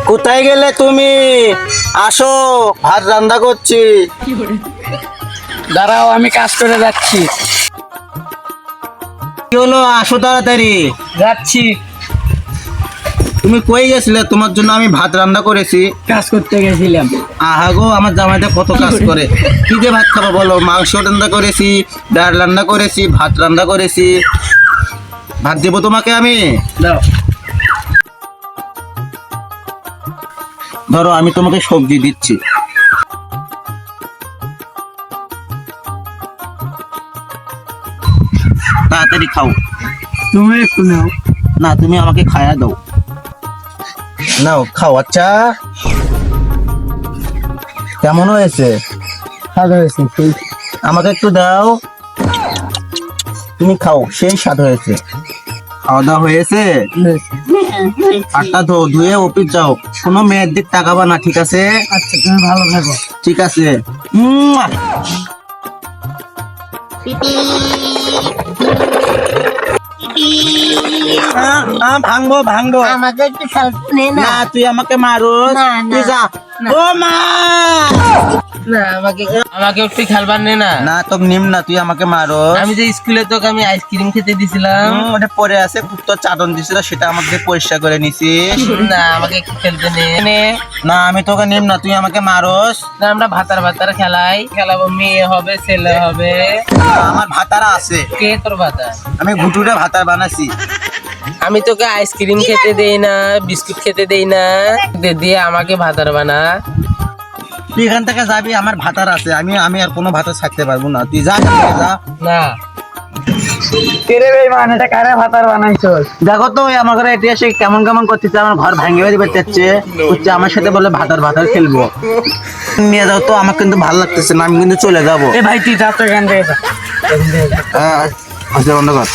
কোথায় গেলে তুমি? আসো, ভাত রান্না করছি। দাঁড়াও, আমি কাজ করে যাচ্ছি। কি হলো? আসো তাড়াতাড়ি। যাচ্ছি। তুমি কই গেছিলে? তোমার জন্য আমি ভাত রান্না করেছি। কাজ করতে গেছিলাম। আহা গো, আমার জামাইটা কত কাজ করে। কি যে ভাত খাবো বলো? মাংস রান্না করেছি, ডাল রান্না করেছি, ভাত রান্না করেছি। ভাত দেবো তোমাকে আমি? দাও। ধরো, আমি তোমাকে সবজি দিচ্ছি। তাড়াতাড়ি খাও। তুমি একটু নাও। না, তুমি আমাকে খায়া দাও। নাও খাও। আচ্ছা, কেমন হয়েছে? ভালো হয়েছে। আমাকে একটু দাও। তুমি খাও, সেই স্বাদ হয়েছে। খাওয়া দাওয়া হয়েছে? হাতটা ধুয়ে অফিস যাও। কোনো মেয়ের দিক তাকাবা না, ঠিক আছে? আচ্ছা, তুমি ভালো থাকো। ঠিক আছে। মুয়া। ভাঙবো ভাঙবো। আমাকে একটু হেল্প নে না। না, তুই আমাকে মারো। না, না, তুই যা। না। ও মা! না, আমাকে একটু খেলবার নে না। না, তোকে নিম না, তুই আমাকে মারো। আমি যে স্কুলে তোকে আমি আইসক্রিম খেতে দিছিলাম। ওটা পরে আছে, কুত্তর চাদন দিছিল, সেটা আমাকে পরিষ্কার করে নিছি। না, আমাকে একটু খেলতে নে। না, আমি তোকে নিম না, তুই আমাকে মারোস। না, আমরা ভাতার খেলাবো। মেয়ে হবে, ছেলে হবে। আমার ভাতারা আছে। কে তোর ভাতার? আমি ঘুটুরে ভাতার বানাইছি। আমি তোকে আইসক্রিম খেতে দেই না, বিস্কুট খেতে দেই না, দিয়ে আমাকে ভাতার বানা। তুই এখান থেকে যাবি, আমার ভাতার আছে। আমি আর কোনো ভাতার ছাড়তে পারবো না। তুই যা, এখান থেকে যা। না। দেখো তো, ওই আমার ঘরে এটি এসে কেমন কেমন করতেছে, আমার ঘর ভাঙে বাড়ি বেঁচেছে। হচ্ছে আমার সাথে বলে ভাতার ভাতার খেলবো। নিয়ে যাও তো, আমার কিন্তু ভালো লাগতেছে না, আমি কিন্তু চলে যাবো। এ ভাই, তুই যা তো এখান থেকে যা। হ্যাঁ, বন্ধ কর।